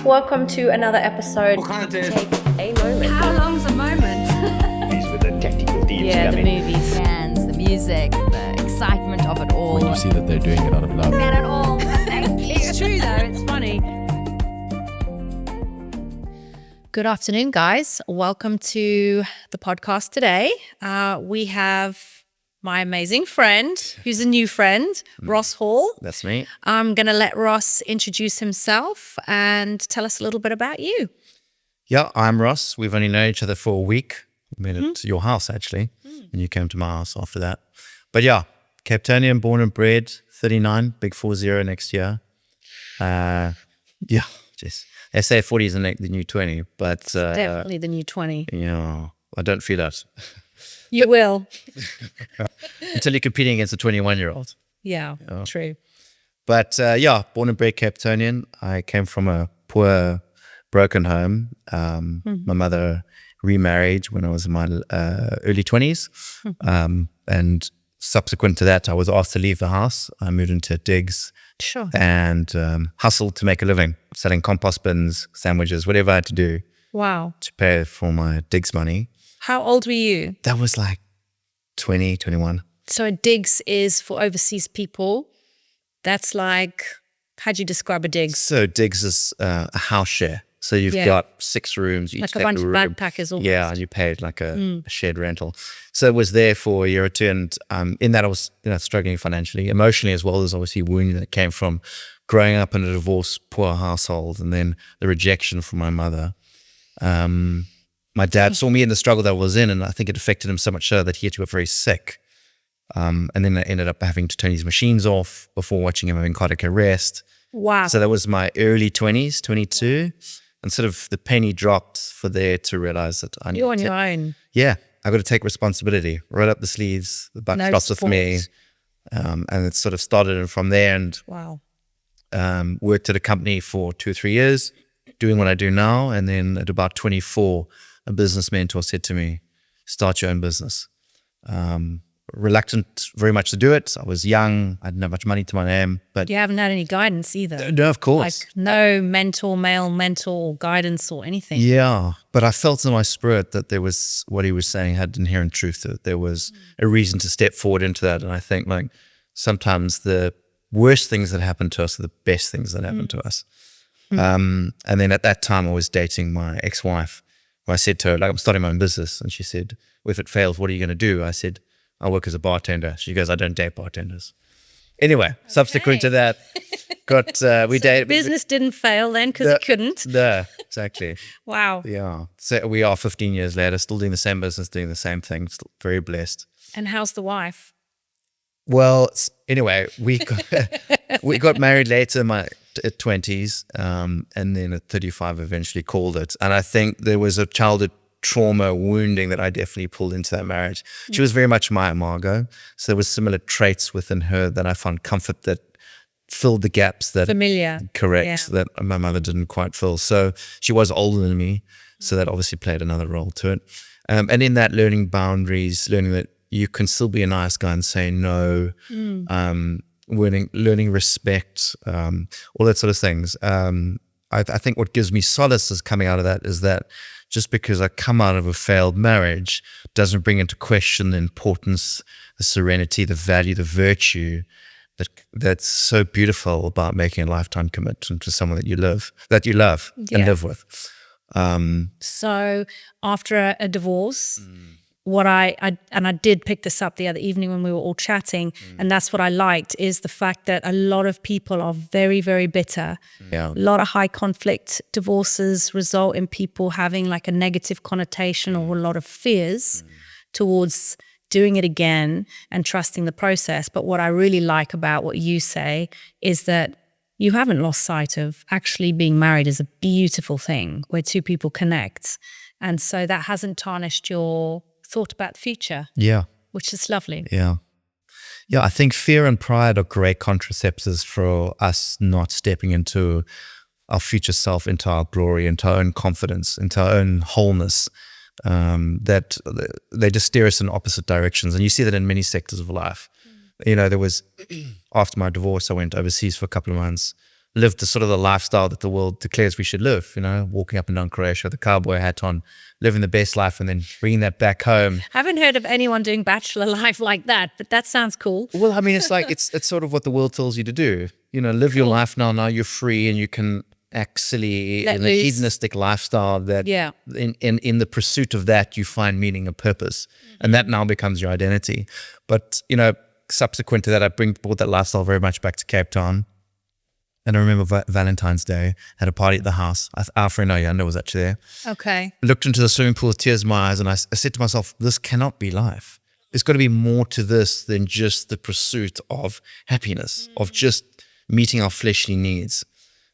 Welcome to another episode. Take a moment. How long's a moment? These were the technical deals. Yeah, the movies. Fans, the music, the excitement of it all. When you see that they're doing it out of love. Get it all. Thank you. It's true though, it's funny. Good afternoon, guys. Welcome to the podcast today. We have my amazing friend, who's a new friend, Ross Hall. That's me. I'm going to let Ross introduce himself and tell us a little bit about you. Yeah, I'm Ross. We've only known each other for a week. We met at your house, actually, and you came to my house after that. But yeah, Cape Townian, born and bred, 39, big 40 next year. Yeah, just they say 40 is the new 20, but Definitely the new 20. yeah, I don't feel that You will. until you're competing against a 21-year-old. Yeah, true. But yeah, born and bred Cape Townian. I came from a poor, broken home. My mother remarried when I was in my early 20s. And subsequent to that, I was asked to leave the house. I moved into digs and hustled to make a living, selling compost bins, sandwiches, whatever I had to do Wow. to pay for my digs money. How old were you? That was like 20, 21. So a digs is for overseas people. That's like, how'd you describe a digs? So digs is a house share. So you've got 6 rooms. You Like a take bunch the of room. backpackers almost. Yeah, and you paid like a shared rental. So it was there for a year or two. And in that I was struggling financially, emotionally, as well as obviously wounding that came from growing up in a divorced, poor household, and then the rejection from my mother. My dad saw me in the struggle that I was in, and I think it affected him so much so that he actually got very sick. And then I ended up having to turn his machines off before watching him having cardiac arrest. Wow. So that was my early 20s, 22. And sort of the penny dropped for there to realize that I need You're on to your own. yeah, I got to take responsibility, roll up the sleeves, the buck No stops with me. support. And it sort of started from there, and Wow. worked at a company for 2 or 3 years, doing what I do now. And then at about 24, a business mentor said to me, start your own business. Reluctant very much to do it. I was young. I didn't have much money to my name. But You haven't had any guidance either. no, of course. Like no male mentor guidance or anything. Yeah, but I felt in my spirit that there was, what he was saying had inherent truth to it. There was a reason to step forward into that. And I think like sometimes the worst things that happen to us are the best things that happen to us. And then at that time I was dating my ex-wife. I said to her, like, I'm starting my own business. And she said, well, if it fails, what are you going to do? I said, I work as a bartender. She goes, I don't date bartenders. Anyway, subsequent to that, we dated. Business didn't fail then because it couldn't. No, exactly. Wow. Yeah. So we are 15 years later, still doing the same business, doing the same thing, still very blessed. And how's the wife? Well, anyway, we got married later in my 20s, and then at 35 eventually called it. And I think there was a childhood trauma wounding that I definitely pulled into that marriage. She was very much my Margot. So there was similar traits within her that I found comfort that filled the gaps that Familiar. correct Yeah. that my mother didn't quite fill. So she was older than me, so that obviously played another role to it. And in that, learning boundaries, learning that you can still be a nice guy and say no, learning respect, all that sort of things. I think what gives me solace is coming out of that is that just because I come out of a failed marriage doesn't bring into question the importance, the serenity, the value, the virtue that's so beautiful about making a lifetime commitment to someone that you love and live with. So after a divorce, what I did pick this up the other evening when we were all chatting, and that's what I liked, is the fact that a lot of people are very, very bitter. Yeah. A lot of high conflict divorces result in people having like a negative connotation or a lot of fears towards doing it again and trusting the process. But what I really like about what you say is that you haven't lost sight of actually being married is a beautiful thing where two people connect. And so that hasn't tarnished your thought about the future. Yeah. Which is lovely. Yeah. Yeah, I think fear and pride are great contraceptives for us not stepping into our future self, into our glory, into our own confidence, into our own wholeness. That they just steer us in opposite directions. And you see that in many sectors of life. You know, there was, after my divorce, I went overseas for a couple of months. lived the sort of the lifestyle that the world declares we should live, walking up and down Croatia with a cowboy hat on, living the best life and then bringing that back home. I haven't heard of anyone doing bachelor life like that, but that sounds cool. Well, I mean, it's like, it's sort of what the world tells you to do. Live your life now. Now you're free and you can act silly in the hedonistic lifestyle that in the pursuit of that, you find meaning and purpose. And that now becomes your identity. But, subsequent to that, I brought that lifestyle very much back to Cape Town. And I remember Valentine's Day, had a party at the house. Our friend Ayanda was actually there. Okay. Looked into the swimming pool with tears in my eyes, and I said to myself, this cannot be life. There's got to be more to this than just the pursuit of happiness, of just meeting our fleshly needs.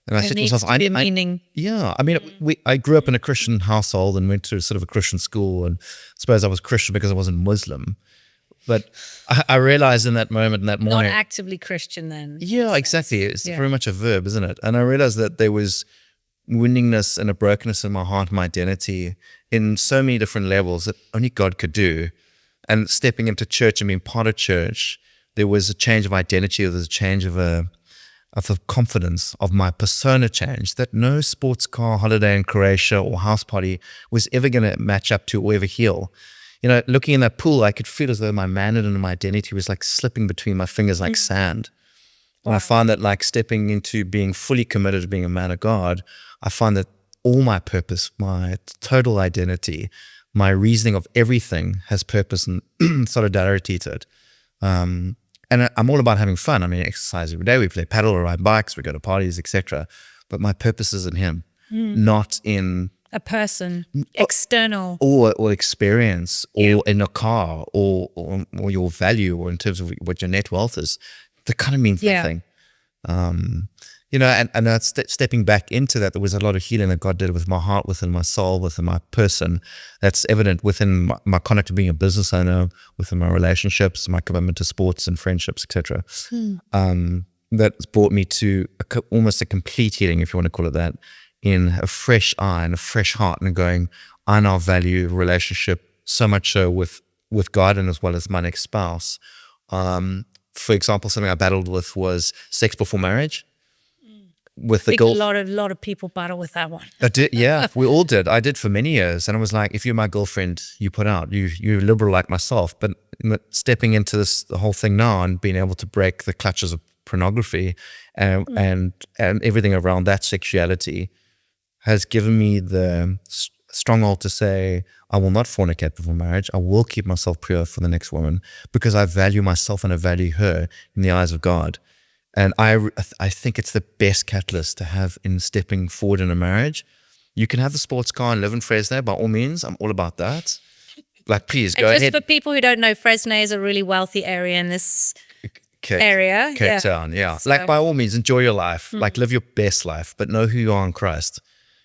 And I said to myself, meaning. I grew up in a Christian household and went to sort of a Christian school, and I suppose I was Christian because I wasn't Muslim. But I realized in that moment, in that morning. Not actively Christian then. Yeah, exactly. It's very much a verb, isn't it? And I realized that there was woundingness and a brokenness in my heart, my identity, in so many different levels that only God could do. And stepping into church and being part of church, there was a change of identity, there was a change of the confidence of my persona change that no sports car holiday in Croatia or house party was ever going to match up to or ever heal. Looking in that pool, I could feel as though my manhood and my identity was like slipping between my fingers like sand. And I find that like stepping into being fully committed to being a man of God, I find that all my purpose, my total identity, my reasoning of everything has purpose and solidarity to it. And I'm all about having fun. I mean, exercise every day. We play paddle or ride bikes. We go to parties, etc. But my purpose is in Him, not in a person, external, or experience, or in a car, or your value, or in terms of what your net wealth is. That kind of means nothing. And that's stepping back into that. There was a lot of healing that God did with my heart, within my soul, within my person. That's evident within my conduct of being a business owner, within my relationships, my commitment to sports and friendships, etc. That's brought me to almost a complete healing, if you want to call it that, in a fresh eye and a fresh heart, and going, I now value relationship so much so with God and as well as my next spouse. For example, something I battled with was sex before marriage. With the girl, a lot of people battle with that one. I did, yeah, we all did. I did for many years, and I was like, if you're my girlfriend, you put out. You're liberal like myself, but stepping into the whole thing now and being able to break the clutches of pornography and everything around that sexuality has given me the stronghold to say, I will not fornicate before marriage. I will keep myself pure for the next woman because I value myself and I value her in the eyes of God. And I think it's the best catalyst to have in stepping forward in a marriage. You can have the sports car and live in Fresno, by all means. I'm all about that. Like, please go ahead. Just for people who don't know, Fresno is a really wealthy area in this area. Cape Town, yeah. So, like, by all means, enjoy your life. Like, live your best life, but know who you are in Christ.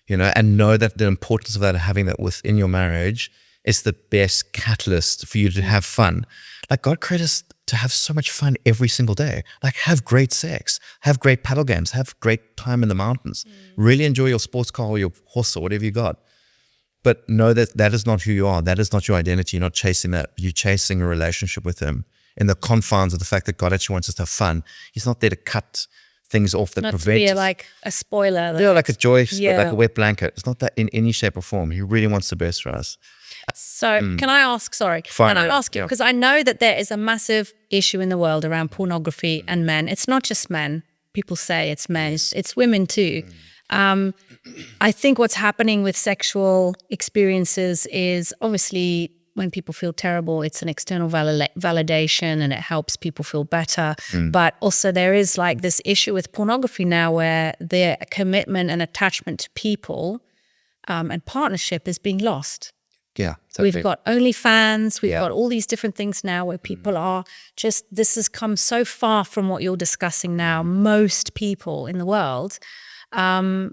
And know that the importance of that, having that within your marriage, is the best catalyst for you to have fun. Like, God created us to have so much fun every single day. Like, have great sex, have great paddle games, have great time in the mountains. Really enjoy your sports car or your horse or whatever you got. But know that that is not who you are. That is not your identity. You're not chasing that. You're chasing a relationship with Him in the confines of the fact that God actually wants us to have fun. He's not there to cut things off that not prevent to be like a spoiler. Like a joy, like a wet blanket. It's not that in any shape or form. He really wants the best for us. So can I ask, sorry, Fine, can I ask you, because I know that there is a massive issue in the world around pornography and men. It's not just men. People say it's men, it's women too. I think what's happening with sexual experiences is obviously when people feel terrible, it's an external validation and it helps people feel better. But also there is like this issue with pornography now where their commitment and attachment to people and partnership is being lost. Yeah, totally. We've got OnlyFans, we've got all these different things now where people are just, this has come so far from what you're discussing now, most people in the world. How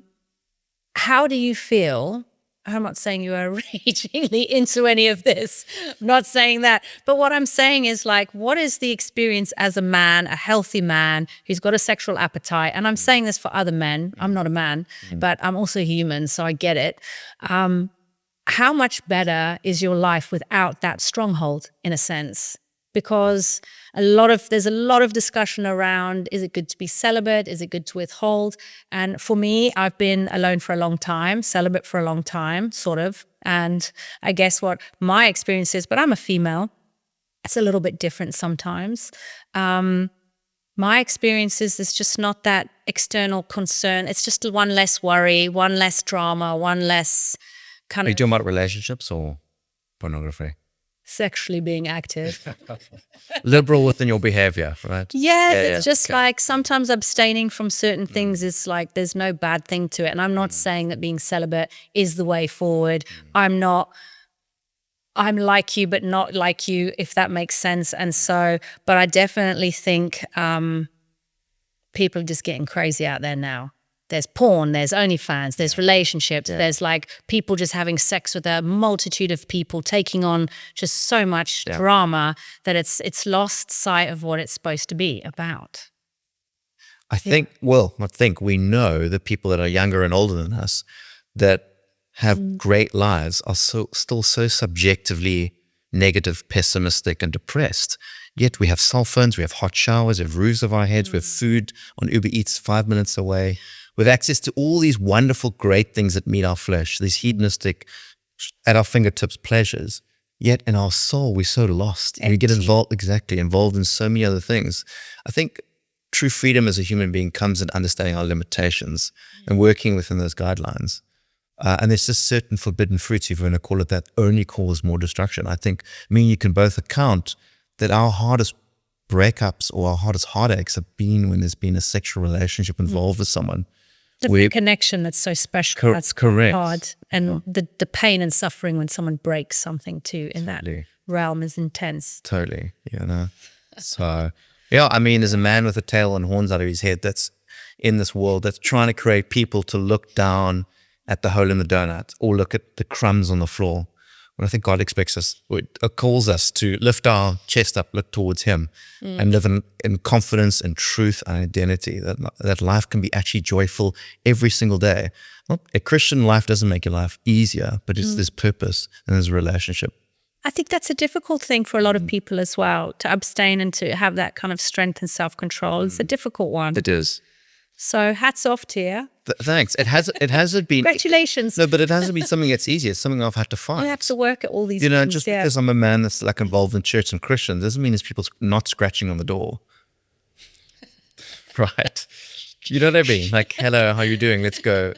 do you feel? I'm not saying you are ragingly into any of this. I'm not saying that. But what I'm saying is like, what is the experience as a man, a healthy man who's got a sexual appetite? And I'm saying this for other men. I'm not a man, but I'm also human, so I get it. How much better is your life without that stronghold, in a sense? because there's a lot of discussion around, is it good to be celibate? Is it good to withhold? And for me, I've been alone for a long time, celibate for a long time, sort of. And I guess what my experience is, but I'm a female, it's a little bit different sometimes. My experience is there's just not that external concern. It's just one less worry, one less drama, one less kind Are you of talking about relationships or pornography? sexually being active. Liberal within your behavior, right? Yes, Yeah, it's just okay. like sometimes abstaining from certain things is like there's no bad thing to it. And I'm not saying that being celibate is the way forward. I'm like you, but not like you, if that makes sense. And so, but I definitely think people are just getting crazy out there now. There's porn, there's OnlyFans, there's relationships, there's like people just having sex with a multitude of people, taking on just so much drama that it's lost sight of what it's supposed to be about. I think we know the people that are younger and older than us that have great lives are still so subjectively negative, pessimistic, and depressed. Yet we have cell phones, we have hot showers, we have roofs over our heads, we have food on Uber Eats 5 minutes away. We have access to all these wonderful, great things that meet our flesh, these hedonistic, at our fingertips pleasures. Yet in our soul, we're so lost. And we get involved in so many other things. I think true freedom as a human being comes in understanding our limitations and working within those guidelines. And there's just certain forbidden fruits, if we're going to call it that, only cause more destruction. I think me and you can both account that our hardest breakups or our hardest heartaches have been when there's been a sexual relationship involved with someone. The connection that's so special, that's correct. hard. And the pain and suffering when someone breaks something too in that realm is intense. Totally, So, I mean, there's a man with a tail and horns out of his head that's in this world that's trying to create people to look down at the hole in the donut or look at the crumbs on the floor. When I think God expects us, or calls us to lift our chest up, look towards Him, and live in confidence and truth and identity, that life can be actually joyful every single day. A Christian life doesn't make your life easier, but there's purpose and there's a relationship. I think that's a difficult thing for a lot of people as well, to abstain and to have that kind of strength and self-control. It's a difficult one. It is. So hats off to you. Thanks. It hasn't been. Congratulations. No, but it hasn't been something that's easy. It's something I've had to find. We have to work at all these things. Just because I'm a man that's like involved in church and Christian doesn't mean there's people not scratching on the door. Right. You know what I mean? Like, hello, how you doing? Let's go,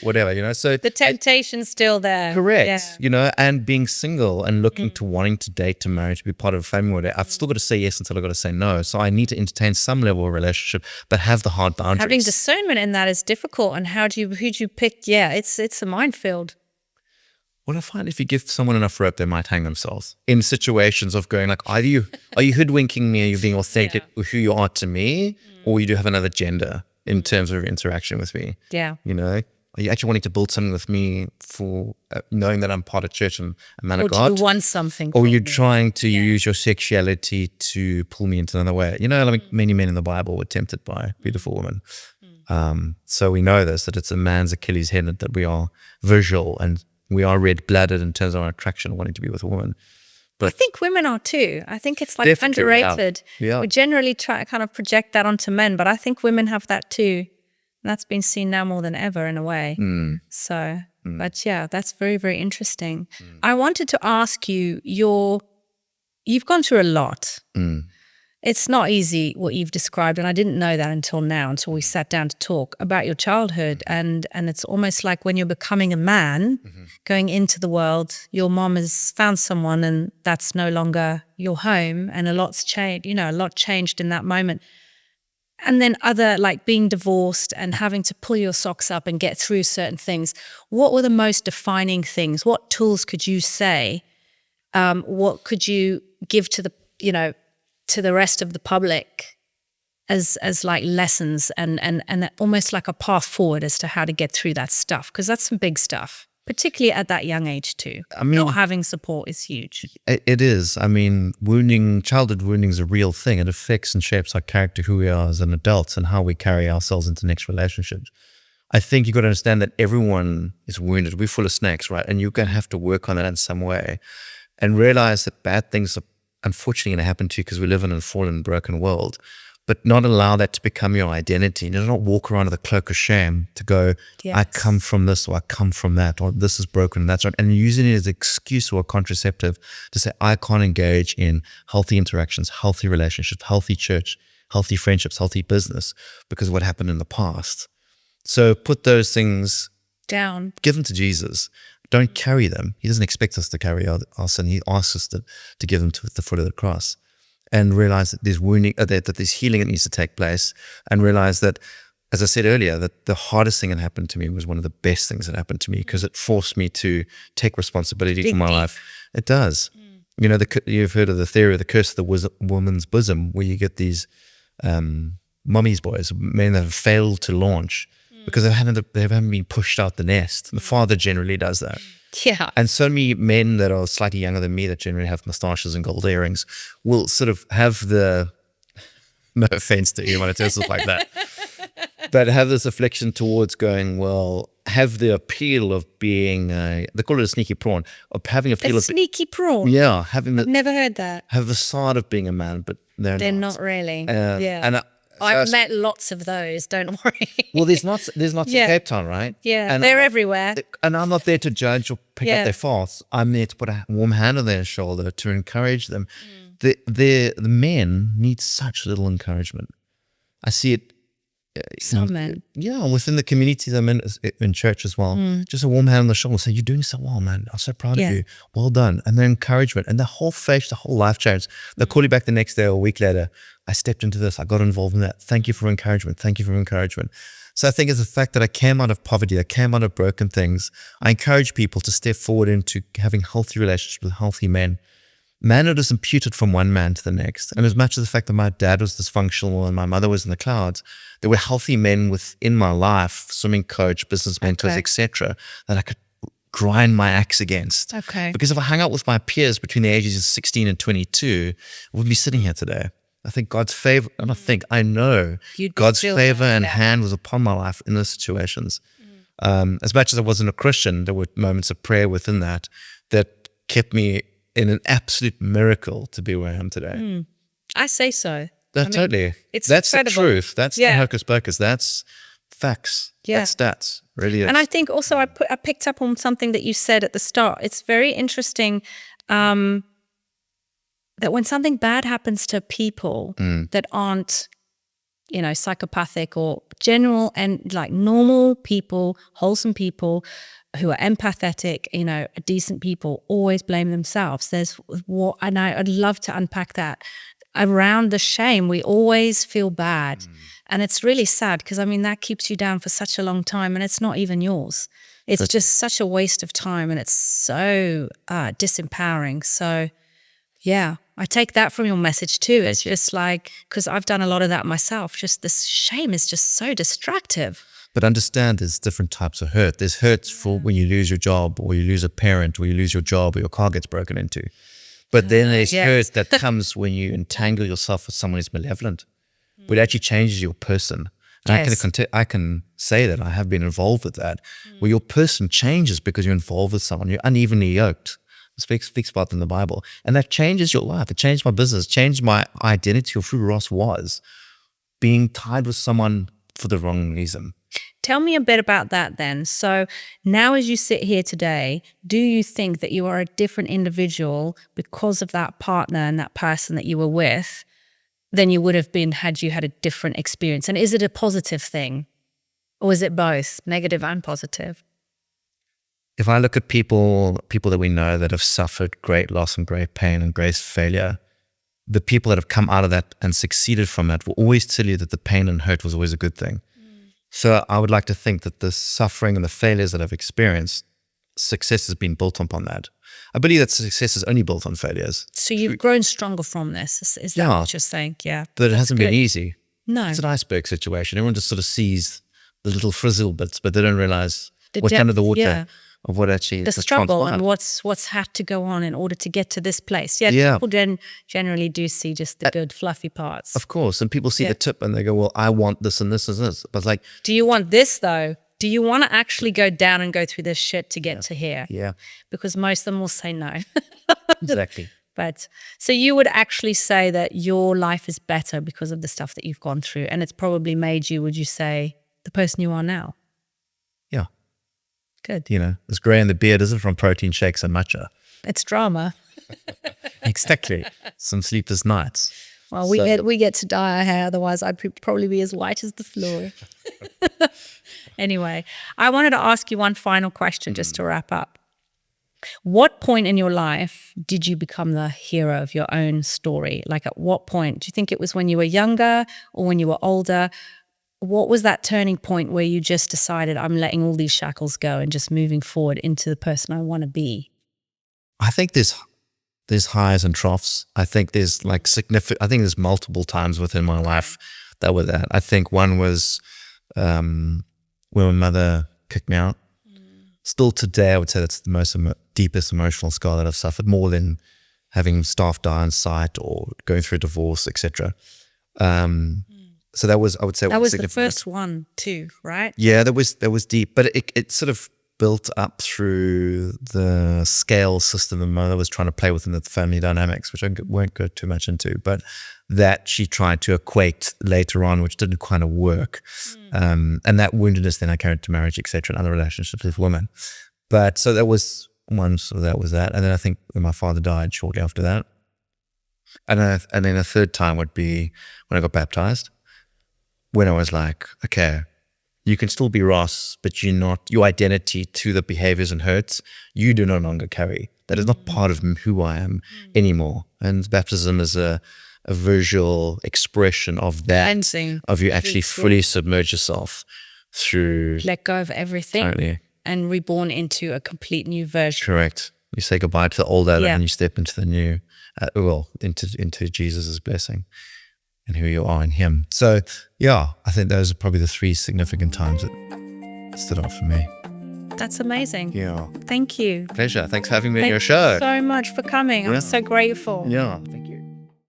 whatever, So the temptation's still there. Correct. And being single and looking to wanting to date, to marry, to be part of a family, whatever. I've still got to say yes until I've got to say no. So I need to entertain some level of relationship, but have the hard boundaries. Having discernment in that is difficult. And who do you pick? Yeah, it's a minefield. Well, I find if you give someone enough rope, they might hang themselves in situations of going like, are you hoodwinking me? Are you being authentic with who you are to me? Or you do have another agenda in terms of interaction with me? Yeah. Are you actually wanting to build something with me for knowing that I'm part of church and a man of God? Or do you want something? Or you're trying to use your sexuality to pull me into another way? Many men in the Bible were tempted by beautiful women. So we know this, that it's a man's Achilles heel, that we are visual and we are red-blooded in terms of our attraction, wanting to be with a woman. But I think women are too. I think it's like definitely, underrated. Yeah. We generally try to kind of project that onto men, but I think women have that too. And that's been seen now more than ever in a way. So, but yeah, that's very, very interesting. I wanted to ask you, you've gone through a lot. It's not easy what you've described, and I didn't know that until we sat down to talk about your childhood. And it's almost like when you're becoming a man, going into the world, your mom has found someone and that's no longer your home, and a lot's changed, a lot changed in that moment. And then like being divorced and having to pull your socks up and get through certain things. What were the most defining things? What tools could you say? What could you give to the rest of the public as like lessons and almost like a path forward as to how to get through that stuff? Because that's some big stuff, particularly at that young age too. Not having support is huge. It is. Childhood wounding is a real thing. It affects and shapes our character, who we are as an adult, and how we carry ourselves into next relationships. I think you've got to understand that everyone is wounded. We're full of snakes, right? And you're going to have to work on that in some way and realize that bad things unfortunately going to happen to you because we live in a fallen, broken world. But not allow that to become your identity. You not walk around with a cloak of shame to go, I come from this, or I come from that, or this is broken, and that's right. And using it as an excuse or a contraceptive to say, I can't engage in healthy interactions, healthy relationships, healthy church, healthy friendships, healthy business because of what happened in the past. So put those things down. Give them to Jesus. Don't carry them. He doesn't expect us to carry our sin. He asks us to give them to at the foot of the cross. And realize that there's wounding, that there's healing that needs to take place, and realize that, as I said earlier, that the hardest thing that happened to me was one of the best things that happened to me because it forced me to take responsibility for my life. It does. You know, you've heard of the theory of the curse of the woman's bosom, where you get these mummy's boys, men that have failed to launch because they haven't been pushed out the nest. The father generally does that. Yeah. And so many men that are slightly younger than me that generally have moustaches and gold earrings will sort of have no offense to anyone who tells us like that, but have this affliction towards going, well, have the appeal of being, they call it a sneaky prawn, of having a appeal A sneaky prawn. Yeah. I've never heard that. Have the side of being a man, but they're not really. Yeah. And I've met lots of those, don't worry. Well, there's lots in Cape Town, right? Yeah, and they're everywhere. And I'm not there to judge or pick up their faults. I'm there to put a warm hand on their shoulder to encourage them. The men need such little encouragement. I see it. Some men. Yeah, within the communities I'm in church as well. Just a warm hand on the shoulder, say, you're doing so well, man. I'm so proud of you. Well done. And then encouragement. And the whole face, the whole life change. They'll call you back the next day or a week later. I stepped into this. I got involved in that. Thank you for encouragement. Thank you for encouragement. So I think it's the fact that I came out of poverty. I came out of broken things. I encourage people to step forward into having healthy relationships with healthy men. Manhood is imputed from one man to the next. And as much as the fact that my dad was dysfunctional and my mother was in the clouds, there were healthy men within my life, swimming coach, business mentors, etc., that I could grind my axe against. Okay. Because if I hung out with my peers between the ages of 16 and 22, I wouldn't be sitting here today. I think God's favor, and I know God's favor and hand was upon my life in those situations. As much as I wasn't a Christian, there were moments of prayer within that kept me in an absolute miracle to be where I am today. I say so. Totally. That's incredible. The truth. That's the hocus pocus. That's facts. Yeah. That's stats. Really is. And I think also I picked up on something that you said at the start. It's very interesting that when something bad happens to people that aren't, psychopathic or general and like normal people, wholesome people who are empathetic, decent people, always blame themselves. And I'd love to unpack that. Around the shame, we always feel bad. And it's really sad because, that keeps you down for such a long time and it's not even yours. It's just such a waste of time and it's so disempowering. So, yeah, I take that from your message too. It's just like, because I've done a lot of that myself, just this shame is just so destructive. But understand there's different types of hurt. There's hurts for when you lose your job or you lose a parent or you lose your job or your car gets broken into. But then there's hurt that comes when you entangle yourself with someone who's malevolent, but it actually changes your person. And I can say that I have been involved with that, where your person changes because you're involved with someone. You're unevenly yoked. It speaks about in the Bible. And that changes your life. It changed my business, changed my identity of who Ross was, being tied with someone for the wrong reason. Tell me a bit about that then. So now as you sit here today, do you think that you are a different individual because of that partner and that person that you were with than you would have been had you had a different experience? And is it a positive thing? Or is it both, negative and positive? If I look at people that we know that have suffered great loss and great pain and great failure, the people that have come out of that and succeeded from it will always tell you that the pain and hurt was always a good thing. So I would like to think that the suffering and the failures that I've experienced, success has been built upon that. I believe that success is only built on failures. So you've grown stronger from this. Is that what you're saying? Yeah. But it hasn't been easy. No. It's an iceberg situation. Everyone just sort of sees the little frizzle bits, but they don't realize what's under the water of what actually the struggle and what's had to go on in order to get to this place. People generally do see just the good fluffy parts. Of course. And people see the tip and they go, well, I want this and this and this. But it's like, do you want this though? Do you want to actually go down and go through this shit to get to here? Yeah. Because most of them will say no. Exactly. But so you would actually say that your life is better because of the stuff that you've gone through, and it's probably made you, would you say, the person you are now? Yeah. Good. You know, this grey in the beard isn't from protein shakes and matcha. It's drama. Exactly. Some sleepless nights. Well, we get to dye our hair, otherwise I'd probably be as white as the floor. Anyway, I wanted to ask you one final question just to wrap up. What point in your life did you become the hero of your own story? Like at what point? Do you think it was when you were younger or when you were older? What was that turning point where you just decided, I'm letting all these shackles go and just moving forward into the person I want to be? I think there's highs and troughs. I think there's like there's multiple times within my life that were that. I think one was when my mother kicked me out. Still today, I would say that's the deepest emotional scar that I've suffered, more than having staff die on site or going through a divorce, etc. So that was, I would say, that was the first one too, right? Yeah, that was deep, but it sort of built up through the scale system. And mother was trying to play within the family dynamics, which I won't go too much into, but that she tried to equate later on, which didn't kind of work. And that woundedness then I carried to marriage, etc., and other relationships with women. But so that was one, so that was that. And then I think when my father died shortly after that. And then a third time would be when I got baptized, when I was like, okay, you can still be Ross, but you're not, your identity to the behaviors and hurts, you do no longer carry. That is not part of who I am anymore. And baptism is a visual expression of that, Cleansing. of you actually fully submerge yourself through. Let go of everything. Totally. And reborn into a complete new version. Correct. You say goodbye to the old Adam and you step into the new, into Jesus' blessing and who you are in him. So yeah, I think those are probably the three significant times that stood out for me. That's amazing. Yeah. Thank you. Pleasure. Thanks for having me on your show. Thank you so much for coming. I'm so grateful. Yeah.